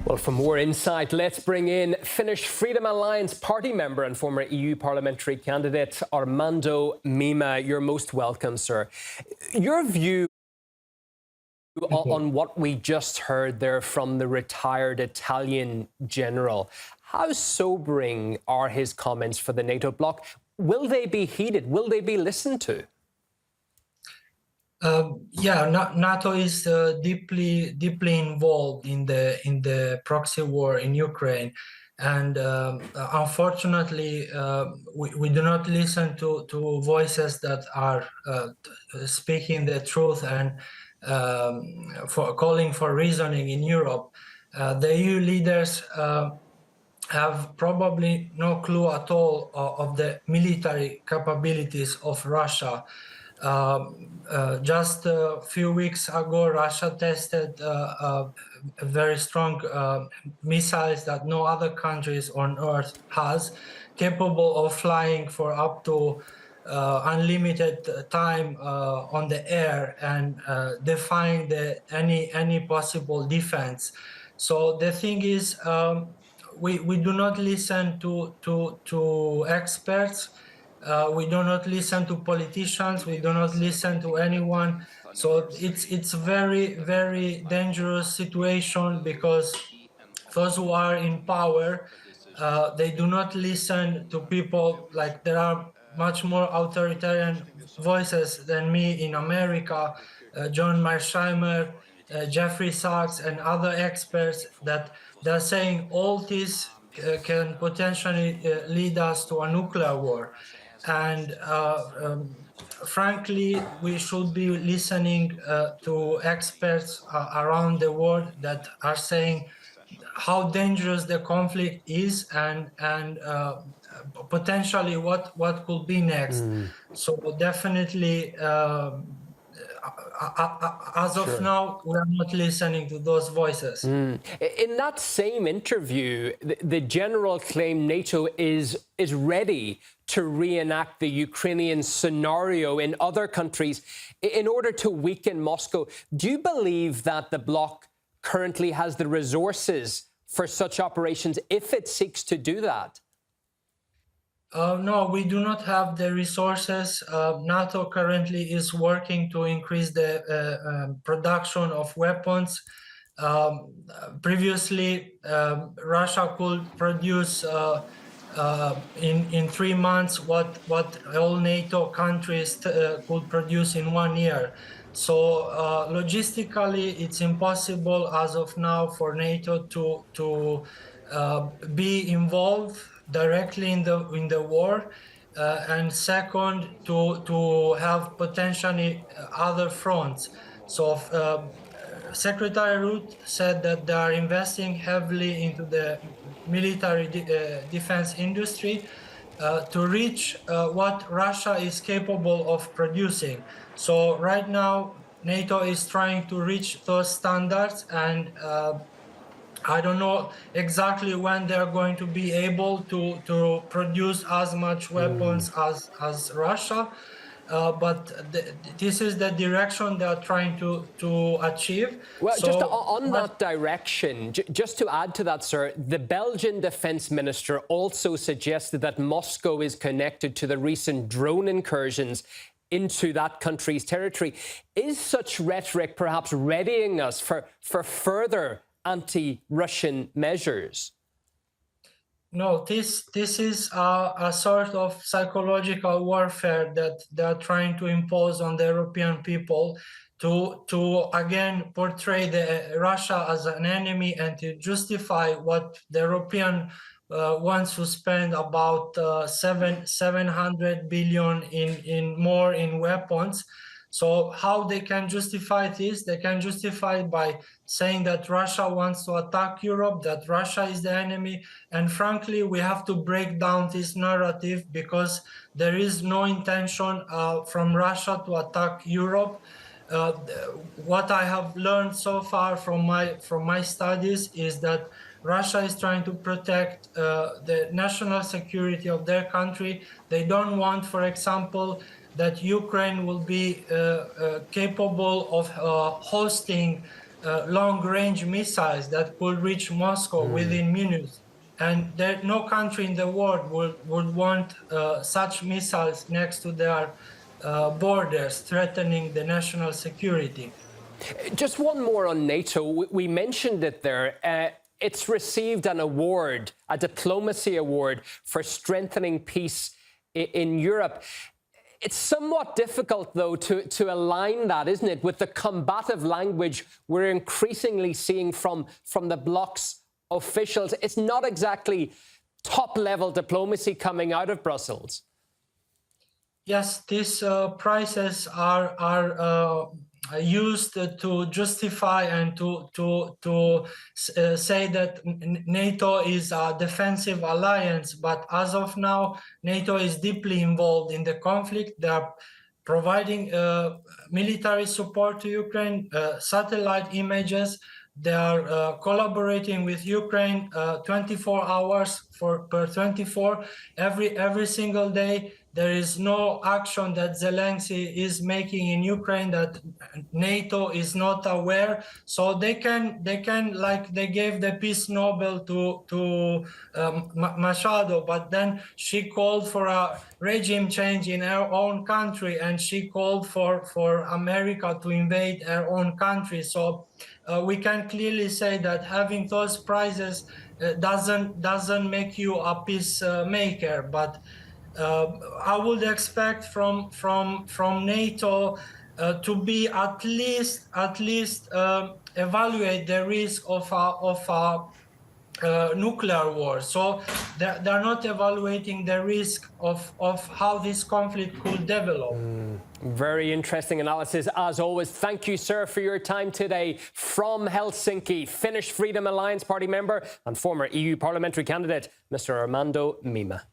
Well, for more insight, let's bring in Finnish Freedom Alliance party member and former EU parliamentary candidate Armando Mima. You're most welcome, sir. Your view on what we just heard there from the retired Italian general. How sobering are his comments for the NATO bloc? Will they be heeded? Will they be listened to? NATO is deeply involved in the proxy war in Ukraine, and unfortunately, we do not listen to voices that are speaking the truth and for calling for reasoning in Europe. The EU leaders have probably no clue at all of the military capabilities of Russia. Just a few weeks ago, Russia tested very strong missiles that no other countries on Earth has, capable of flying for up to unlimited time on the air and defying any possible defense. So the thing is, we do not listen to experts. We do not listen to politicians. We do not listen to anyone. So it's a very dangerous situation, because those who are in power, they do not listen to people. Like, there are much more authoritarian voices than me in America, John Mearsheimer, Jeffrey Sachs, and other experts that they're saying all this can potentially lead us to a nuclear war. And frankly, we should be listening to experts around the world that are saying how dangerous the conflict is and potentially what could be next. So definitely, as of now, we are not listening to those voices. In that same interview, the general claimed NATO is ready to reenact the Ukrainian scenario in other countries in order to weaken Moscow. Do you believe that the bloc currently has the resources for such operations if it seeks to do that? No, we do not have the resources. NATO currently is working to increase the production of weapons. Previously, Russia could produce in 3 months what all NATO countries could produce in 1 year. So logistically, it's impossible as of now for NATO to be involved directly in the war, and second, to have potentially other fronts. So Secretary Rutte said that they are investing heavily into the military defense industry to reach what Russia is capable of producing. So right now, NATO is trying to reach those standards, and I don't know exactly when they're going to be able to produce as much weapons as Russia, but this is the direction they're trying to achieve. Well, so, just on that direction, just to add to that, sir, the Belgian defense minister also suggested that Moscow is connected to the recent drone incursions into that country's territory. Is such rhetoric perhaps readying us for further anti-Russian measures? No, this is a sort of psychological warfare that they're trying to impose on the European people to again portray Russia as an enemy and to justify what the European wants to spend about 700 billion in weapons. So how they can justify this? They can justify it by saying that Russia wants to attack Europe, that Russia is the enemy. And frankly, we have to break down this narrative, because there is no intention from Russia to attack Europe. What I have learned so far from my studies is that Russia is trying to protect the national security of their country. They don't want, for example, that Ukraine will be capable of hosting long-range missiles that could reach Moscow within minutes. And there, no country in the world would want such missiles next to their borders, threatening the national security. Just one more on NATO. We mentioned it there. It's received an award, a diplomacy award for strengthening peace in Europe. It's somewhat difficult, though, to align that, isn't it, with the combative language we're increasingly seeing from the bloc's officials. It's not exactly top-level diplomacy coming out of Brussels. Yes, these prizes are used to justify and to say that NATO is a defensive alliance, but as of now, NATO is deeply involved in the conflict. They are providing military support to Ukraine, satellite images. They are collaborating with Ukraine 24 hours per 24, every single day. There is no action that Zelensky is making in Ukraine that NATO is not aware. So they can like they gave the Peace Nobel to Machado, but then she called for a regime change in her own country, and she called for America to invade her own country. So we can clearly say that having those prizes doesn't make you a peacemaker, but I would expect from NATO to be at least evaluate the risk of a nuclear war. So they're not evaluating the risk of how this conflict could develop. Very interesting analysis, as always. Thank you, sir, for your time today. From Helsinki, Finnish Freedom Alliance Party member and former EU parliamentary candidate, Mr. Armando Mima.